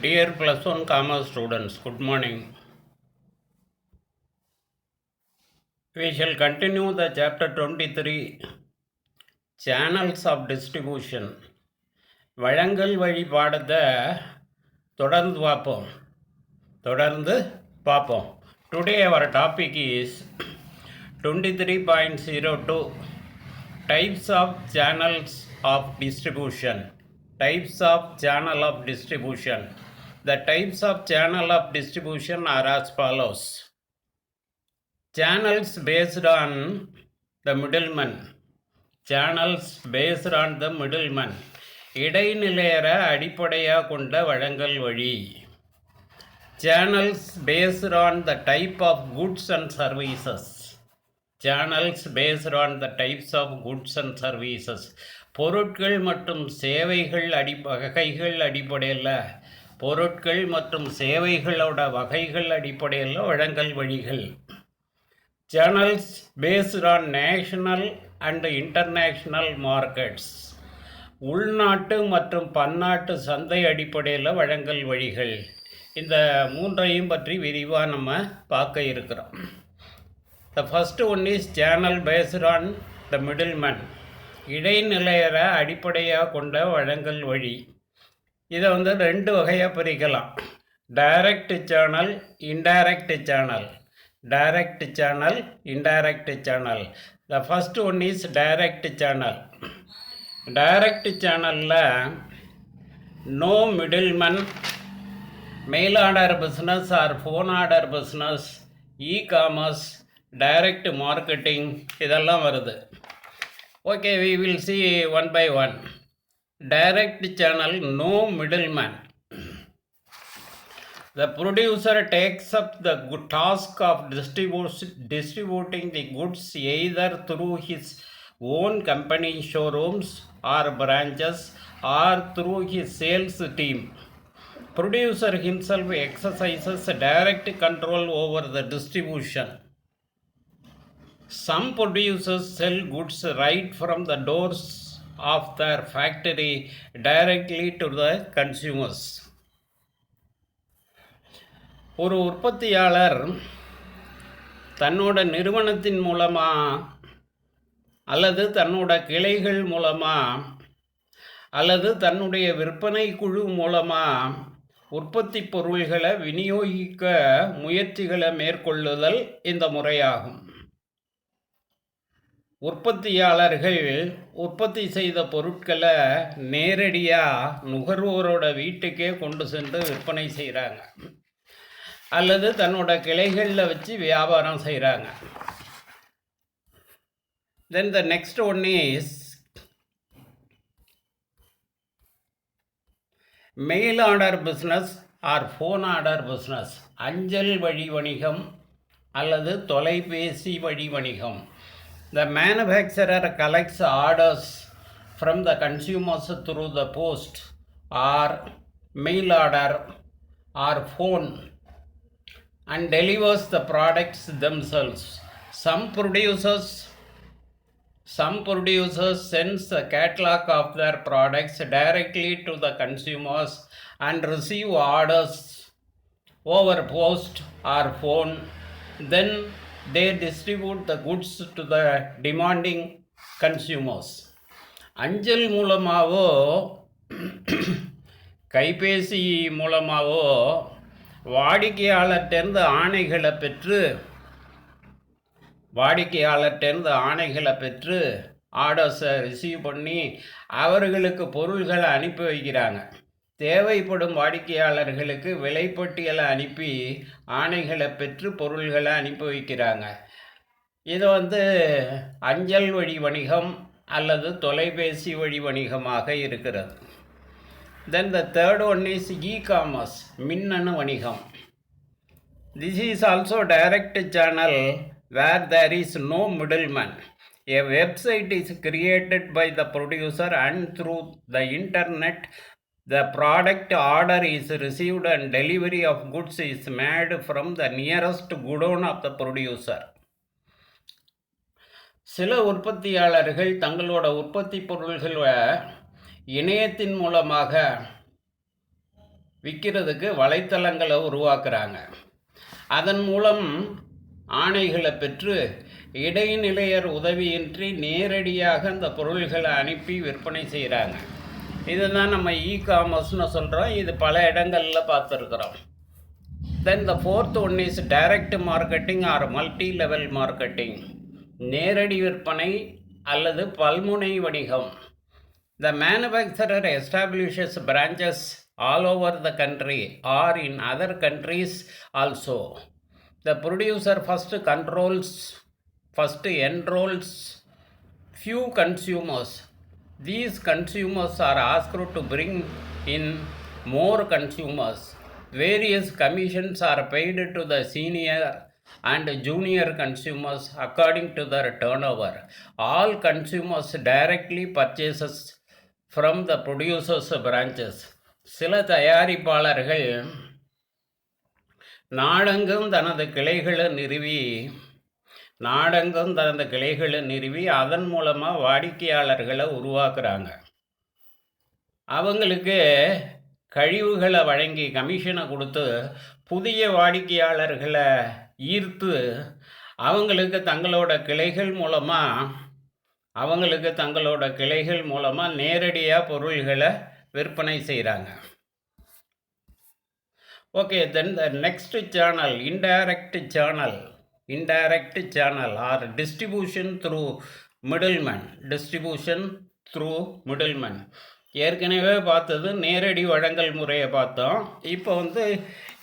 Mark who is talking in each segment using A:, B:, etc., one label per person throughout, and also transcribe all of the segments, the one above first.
A: Dear plus 1 commerce students, good morning. We shall continue the chapter 23, Channels of Distribution. வழங்கல் வழி பாடத்தை தொடர்ந்து பார்ப்போம். Today our topic is 23.02, Types of Channels of Distribution. Types of channel of distribution. The types of channel of distribution are as follows. Channels based on the middleman. Channels based on the middleman. இடைநிலையர அடிப்படையாக கொண்ட வழங்கல் வழி. Channels based on the type of goods and services. Channels based on the types of goods and services. பொருட்கள் மற்றும் சேவைகள் வகைகள் அடிப்படையில் பொருட்கள் மற்றும் சேவைகளோட வகைகள் அடிப்படையில் வழங்கல் வழிகள். Channels based on national and international markets. உள்நாட்டு மற்றும் பன்னாட்டு சந்தை அடிப்படையில் வழங்கல் வழிகள். இந்த மூன்றையும் பற்றி விரிவாக நம்ம பார்க்க இருக்கிறோம். The first one is channel based on the middleman. இடைநிலையர அடிப்படையாக கொண்ட வழங்கல் வழி. இதை ரெண்டு வகையாக பிரிக்கலாம். Direct channel, indirect channel. Direct channel, indirect channel. The first one is direct channel. Direct சேனலில் no middleman, mail order business or phone order business, e-commerce, direct marketing இதெல்லாம் வருது. Okay, we will see one by one. Direct channel, no middleman. The producer takes up the task of distributing the goods either through his own company showrooms or branches or through his sales team. Producer himself exercises direct control over the distribution. Some producers sell goods right from the doors of their factory directly to the consumers. ஒரு உற்பத்தியாளர் தன்னோட நிறுவனத்தின் மூலமாக அல்லது தன்னோட கிளைகள் மூலமாக அல்லது தன்னுடைய விற்பனை குழு மூலமாக உற்பத்தி பொருள்களை விநியோகிக்க முயற்சிகளை மேற்கொள்ளுதல் இந்த முறையாகும். உற்பத்தியாளர்கள் உற்பத்தி செய்த பொருட்களை நேரடியாக நுகர்வோரோட வீட்டுக்கே கொண்டு சென்று விற்பனை செய்கிறாங்க அல்லது தன்னோட கிளைகளில் வச்சு வியாபாரம் செய்கிறாங்க. Then the next one is mail order business or phone order business. அஞ்சல் வழி வணிகம் அல்லது தொலைபேசி வழி வணிகம். The manufacturer collects orders from the consumers through the post or mail order or phone and delivers the products themselves. Some producers sends a catalog of their products directly to the consumers and receive orders over post or phone. Then they distribute the goods to the demanding consumers. அஞ்சல் மூலமாகவோ கைபேசி மூலமாகவோ வாடிக்கையாளர்கிட்டேருந்து ஆணைகளை பெற்று ஆர்டர்ஸை receive பண்ணி அவர்களுக்கு பொருள்களை அனுப்பி வைக்கிறாங்க. தேவைப்படும் வாடிக்கையாளர்களுக்கு விலைப்பட்டியலை அனுப்பி ஆணைகளை பெற்று பொருள்களை அனுப்பி வைக்கிறாங்க. இது அஞ்சல் வழி வணிகம் அல்லது தொலைபேசி வழி வணிகமாக இருக்கிறது. Then the third one is e-commerce, மின்னணு வணிகம். This is also direct channel where there is no middleman. A website is created by the producer and through the internet the product order is received and delivery of goods is made from the nearest godown of the producer. சில உற்பத்தியாளர்கள் தங்களோட உற்பத்தி பொருள்களை இணையத்தின் மூலமாக விற்கிறதுக்கு வலைத்தளங்களை உருவாக்குறாங்க. அதன் மூலம் ஆணைகளை பெற்று இடைநிலையர் உதவியின்றி நேரடியாக அந்த பொருள்களை அனுப்பி விற்பனை செய்கிறாங்க. இதுதான் நம்ம காமர்ஸ்னு சொல்கிறோம். இது பல இடங்களில் பார்த்துருக்குறோம். Then the fourth one is direct marketing or multi level marketing. நேரடி விற்பனை அல்லது பல்முனை வணிகம். The manufacturer establishes branches all over the country or in other countries also. The producer first enrolls few consumers. These consumers are asked to bring in more consumers. Various commissions are paid to the senior and junior consumers according to their turnover. All consumers directly purchases from the producers' branches. சில தயாரிப்பாளர்கள் நாடெங்கும் தனது கிளைகளை நிறுவி அதன் மூலமாக வாடிக்கையாளர்களை உருவாக்குறாங்க. அவங்களுக்கு கழிவுகளை வழங்கி கமிஷனை கொடுத்து புதிய வாடிக்கையாளர்களை ஈர்த்து அவங்களுக்கு தங்களோட கிளைகள் மூலமாக நேரடியாக பொருள்களை விற்பனை செய்கிறாங்க. Okay, then the next channel indirect channel or distribution through middleman. ஏற்கனவே பார்த்தது நேரடி வழங்கல் முறையை பார்த்தோம். இப்போ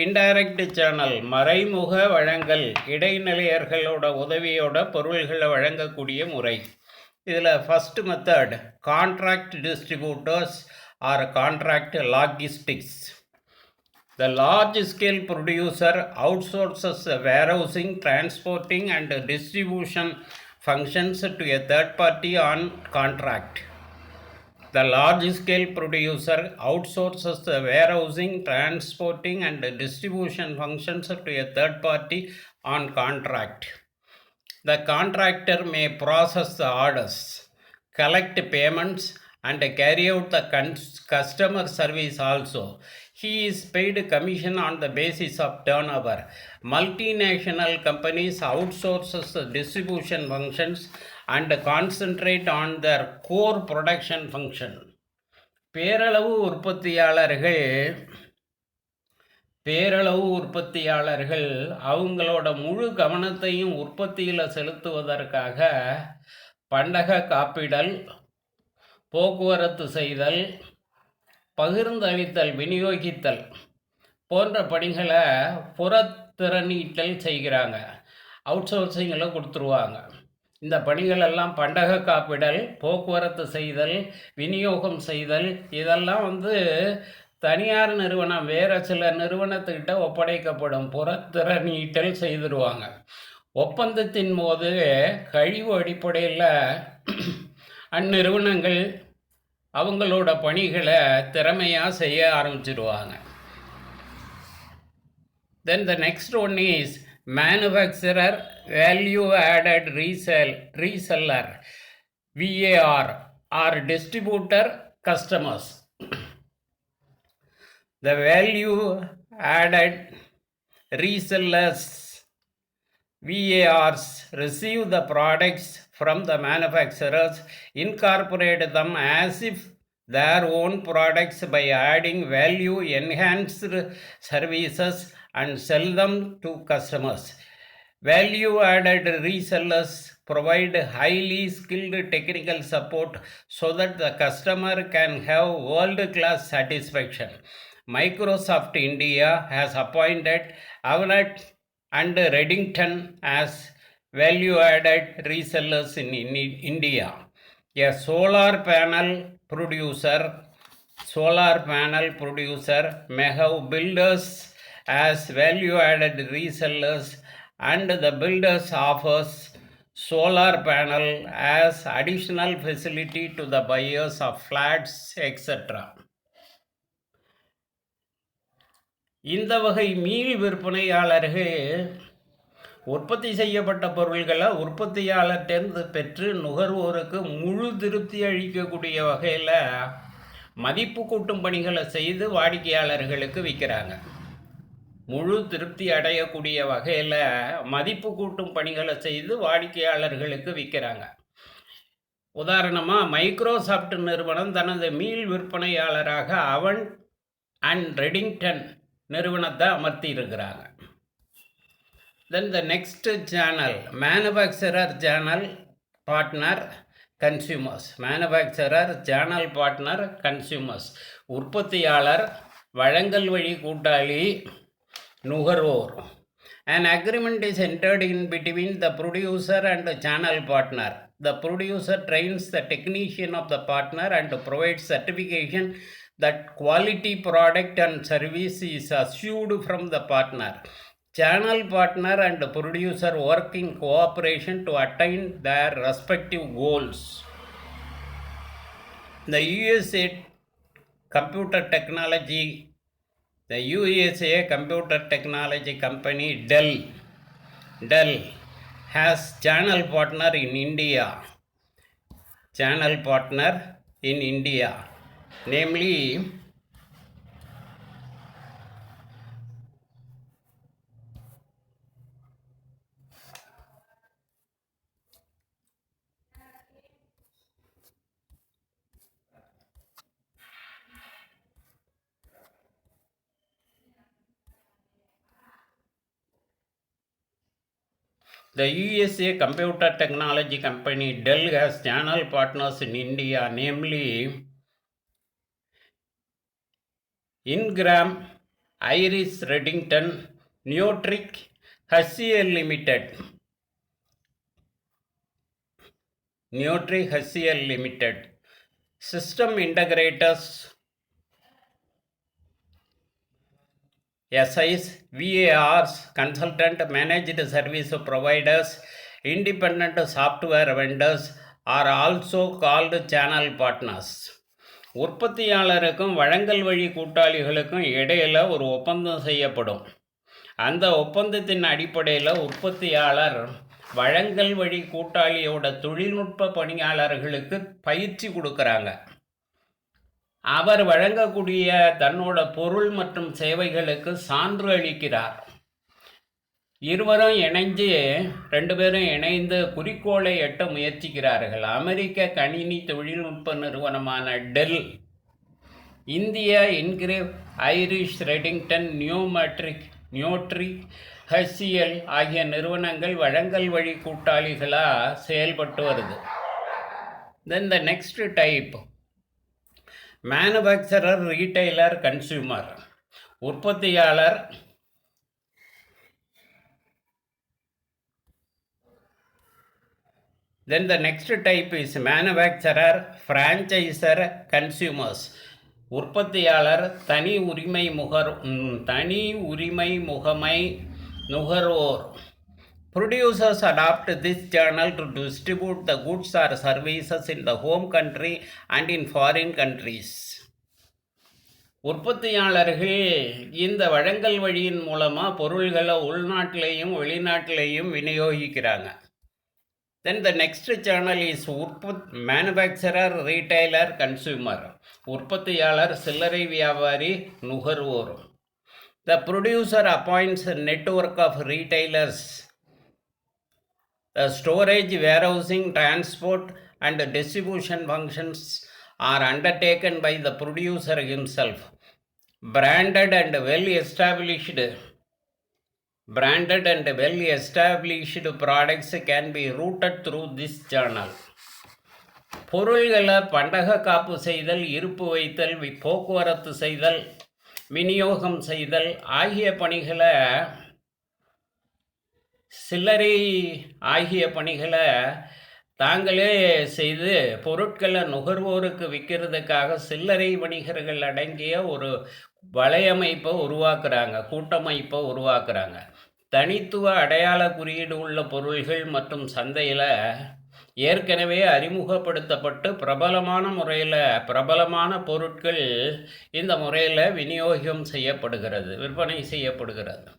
A: இன்டைரக்ட் சேனல், மறைமுக வழங்கல், இடைநிலையர்களோட உதவியோட பொருள்களை வழங்கக்கூடிய முறை. இதில் first method contract distributors or contract logistics. The large-scale producer outsources warehousing, transporting and distribution functions to a third party on contract. The large-scale producer outsources warehousing, transporting and distribution functions to a third party on contract. The contractor may process the orders, collect payments and carry out the customer service also. He is paid commission on the basis of turnover. Multinational companies outsources the distribution functions and concentrate on their core production function. பேரளவு உற்பத்தியாளர்கள் அவங்களோட முழு கவனத்தையும் உற்பத்தியில் செலுத்துவதற்காக பண்டக Kapital, போக்குவரத்து செய்தல், பகிர்ந்தளித்தல், விநியோகித்தல் போன்ற பணிகளை புறத்திறனீட்டல் செய்கிறாங்க. அவுட்சோர்சிங்கில் கொடுத்துருவாங்க. இந்த பணிகளெல்லாம் பண்டக காப்பிடல், போக்குவரத்து செய்தல், விநியோகம் செய்தல், இதெல்லாம் தனியார் நிறுவனம் வேறு சில நிறுவனத்துக்கிட்ட ஒப்படைக்கப்படும். புறத்திறனீட்டல் செய்திருவாங்க. ஒப்பந்தத்தின் போது கழிவு அடிப்படையில் அந்நிறுவனங்கள் அவங்களோட பணிகளை திறமையாக செய்ய ஆரம்பிச்சிடுவாங்க. Then the next one is manufacturer value added reseller VAR or distributor customers. The value added resellers VARs receive the products from the manufacturers, incorporate them as if their own products by adding value enhanced services and sell them to customers. Value added resellers provide highly skilled technical support so that the customer can have world class satisfaction. Microsoft India has appointed Avnet and Redington as value-added resellers in India. A solar panel producer may have builders as value-added resellers, and the builders offers solar panel as additional facility to the buyers of flats, etc. இந்த வகை மீள் விற்பனையாளர்கள் உற்பத்தி செய்யப்பட்ட பொருள்களை உற்பத்தியாளர்கிட்டேருந்து பெற்று நுகர்வோருக்கு முழு திருப்தி அளிக்கக்கூடிய வகையில் மதிப்பு கூட்டும் பணிகளை செய்து வாடிக்கையாளர்களுக்கு விற்கிறாங்க. முழு திருப்தி அடையக்கூடிய வகையில் மதிப்பு கூட்டும் பணிகளை செய்து வாடிக்கையாளர்களுக்கு விற்கிறாங்க. உதாரணமாக மைக்ரோசாஃப்ட் நிறுவனம் தனது மீள் விற்பனையாளராக அவன் அண்ட் ரெடிங்டன் நிறுவனத்தை அமர்த்தி இருக்கிறாங்க. Then the next channel manufacturer channel partner consumers. Manufacturer channel partner consumers. உற்பத்தியாளர், வழங்கல் வழி கூட்டாளி, நுகர்வோர். An agreement is entered in between the producer and the channel partner. The producer trains the technician of the partner and provides certification that quality product and service is assured from the partner. Channel partner and producer work in cooperation to attain their respective goals. The USA computer technology company Dell has channel partner in India. Namely, the USA computer technology company Dell has channel partners in India, namely Ingram, Iris Redington, Neotric, HCL Limited, system integrators, SIs, VARs, consultant managed service providers, independent software vendors are also called channel partners. உற்பத்தியாளருக்கும் வழங்கல் வழி கூட்டாளிகளுக்கும் இடையில் ஒரு ஒப்பந்தம் செய்யப்படும். அந்த ஒப்பந்தத்தின் அடிப்படையில் உற்பத்தியாளர் வழங்கல் வழி கூட்டாளியோட தொழில்நுட்ப பணியாளர்களுக்கு பயிற்சி கொடுக்குறாங்க. அவர் வழங்கக்கூடிய தன்னோட பொருள் மற்றும் சேவைகளுக்கு சான்று அளிக்கிறார். ரெண்டு பேரும் இணைந்து குறிக்கோளை எட்ட முயற்சிக்கிறார்கள். அமெரிக்க கணினி தொழில்நுட்ப நிறுவனமான டெல், இந்திய இன்கிரேவ், ஐரிஷ் ரெடிங்டன், நியோட்ரிக், HCL ஆகிய நிறுவனங்கள் வழங்கல் வழி கூட்டாளிகளாக செயல்பட்டு வருது. Then the next type manufacturer, retailer, consumer. உற்பத்தியாளர், then the next type is manufacturer, franchisor, consumers. உற்பத்தியாளர், தனி உரிமை முகமை, நுகர்வோர். Producers adopt this channel to distribute the goods or services in the home country and in foreign countries. உற்பத்தியாளர்கள் இந்த வழங்கல் வழியின் மூலமாக பொருள்களை உள்நாட்டிலையும் வெளிநாட்டிலையும் விநியோகிக்கிறாங்க. Then the next channel is manufacturer, retailer, consumer. உற்பத்தியாளர், சில்லறை வியாபாரி, நுகர்வோர். The producer appoints a network of retailers. The storage, warehousing, transport and distribution functions are undertaken by the producer himself. Branded and well-established products can be routed through this channel. பொருள்களை பண்டக காப்பு செய்தல், இருப்பு வைத்தல், போக்குவரத்து செய்தல், விநியோகம் செய்தல் ஆகிய பணிகளை தாங்களே செய்து பொருட்களை நுகர்வோருக்கு விற்கிறதுக்காக சில்லறை வணிகர்கள் அடங்கிய ஒரு வலையமைப்பை கூட்டமைப்பை உருவாக்குறாங்க. தனித்துவ அடையாள குறியீடு உள்ள பொருள்கள் மற்றும் சந்தையில் ஏற்கனவே அறிமுகப்படுத்தப்பட்டு பிரபலமான பொருட்கள் இந்த முறையில் விற்பனை செய்யப்படுகிறது.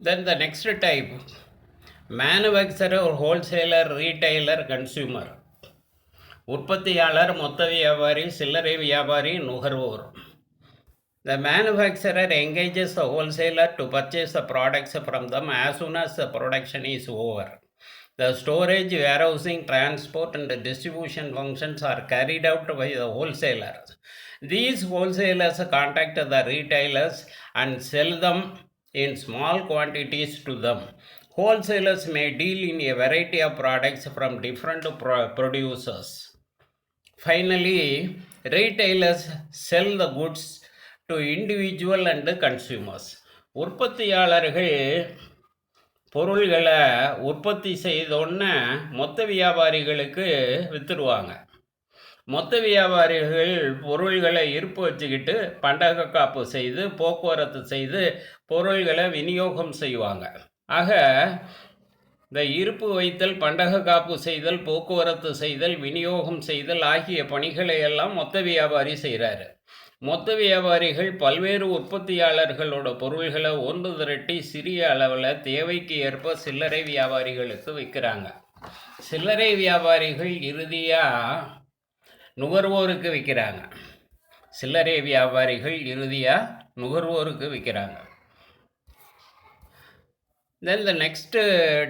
A: Then the next type, manufacturer, wholesaler, retailer, consumer. உற்பத்தியாளர், மொத்த வியாபாரி, சில்லறை வியாபாரி, நுகர்வோர். The manufacturer engages the wholesaler to purchase the products from them as soon as the production is over. The storage, warehousing, transport, and distribution functions are carried out by the wholesalers. These wholesalers contact the retailers and sell them in small quantities to them. Wholesalers may deal in a variety of products from different producers. Finally, retailers sell the goods to individual and consumers. உற்பத்தியாளர்கள் பொருள்களை உற்பத்தி செய்தோன்னே மொத்த வியாபாரிகளுக்கு விற்றுருவாங்க. மொத்த வியாபாரிகள் பொருள்களை இருப்பு வச்சுக்கிட்டு பண்டக காப்பு செய்து போக்குவரத்து செய்து பொருள்களை விநியோகம் செய்வாங்க. ஆக இந்த இருப்பு வைத்தல், பண்டக காப்பு செய்தல், போக்குவரத்து செய்தல், விநியோகம் செய்தல் ஆகிய பணிகளை எல்லாம் மொத்த வியாபாரி செய்கிறாரு. மொத்த வியாபாரிகள் பல்வேறு உற்பத்தியாளர்களோட பொருள்களை ஒன்று திரட்டி சிறிய அளவில் தேவைக்கு ஏற்ப சில்லறை வியாபாரிகளுக்கு விற்கிறாங்க. சில்லறை வியாபாரிகள் இறுதியாக நுகர்வோருக்கு விற்கிறாங்க. சில்லறை வியாபாரிகள் இறுதியாக நுகர்வோருக்கு விற்கிறாங்க. Then the next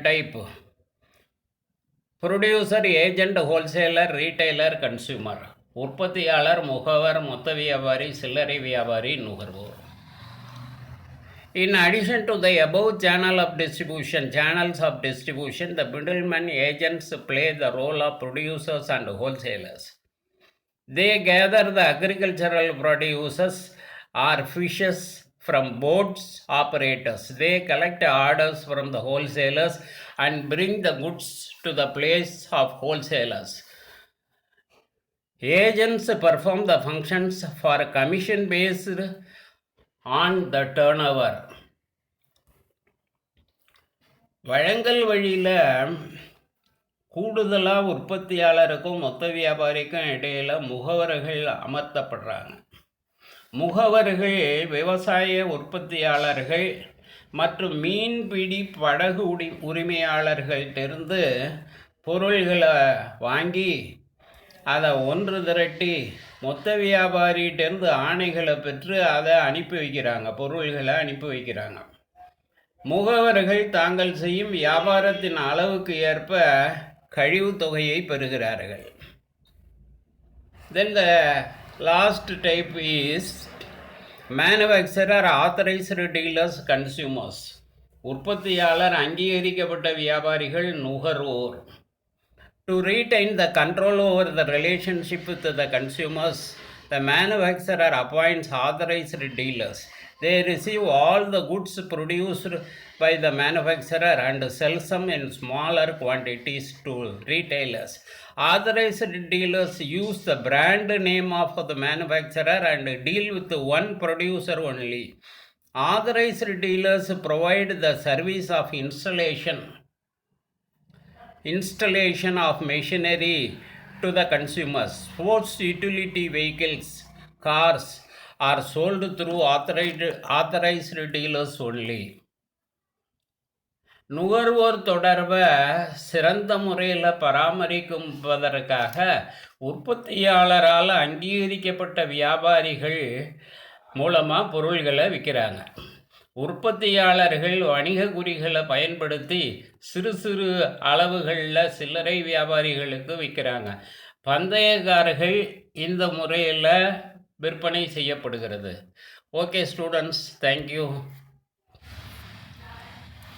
A: type, producer, agent, wholesaler, retailer, consumer. உற்பத்தியாளர், முகவர், மொத்த வியாபாரி, சில்லறை வியாபாரி, நுகர்வோர். In addition to the above channels of distribution, the middlemen agents play the role of producers and wholesalers. They gather the agricultural producers or fishes from boats operators. They collect orders from the wholesalers and bring the goods to the place of wholesalers. Agents perform the functions for commission based on the turnover. வழங்கல் வழியில் கூடுதலாக உற்பத்தியாளருக்கும் மொத்த வியாபாரிக்கும் இடையில் முகவர்கள் அமர்த்தப்படுறாங்க. முகவர்கள் விவசாய உற்பத்தியாளர்கள் மற்றும் மீன்பிடி படகு உரிமையாளர்கள்டிருந்து பொருள்களை வாங்கி அதை ஒன்று திரட்டி மொத்த வியாபாரிகிட்டேருந்து ஆணைகளை பெற்று அதை அனுப்பி வைக்கிறாங்க, பொருள்களை அனுப்பி வைக்கிறாங்க. முகவர்கள் தாங்கள் செய்யும் வியாபாரத்தின் அளவுக்கு ஏற்ப கழிவு தொகையை பெறுகிறார்கள். Then the last type is manufacturer, authorized dealers, consumers. உற்பத்தியாளர், அங்கீகரிக்கப்பட்ட வியாபாரிகள், நுகர்வோர். To retain the control over the relationship with the consumers, the manufacturer appoints authorized dealers. They receive all the goods produced by the manufacturer and sells them in smaller quantities to retailers. Authorized dealers use the brand name of the manufacturer and deal with one producer only. Authorized dealers provide the service of installation of machinery to the consumers. Sports utility vehicles, cars are sold through authorized dealers only. நுகர்வோர் தொடர்பை சிறந்த முறையில் பராமரிப்பதற்காக உற்பத்தியாளரால் அங்கீகரிக்கப்பட்ட வியாபாரிகள் மூலமாக பொருள்களை விற்கிறாங்க. உற்பத்தியாளர்கள் வணிக குறிகளை பயன்படுத்தி சிறு சிறு அளவுகளில் சில்லறை வியாபாரிகளுக்கு விற்கிறாங்க. பந்தயக்காரர்கள் இந்த முறையில் விற்பனை செய்யப்படுகிறது. Okay students, thank you.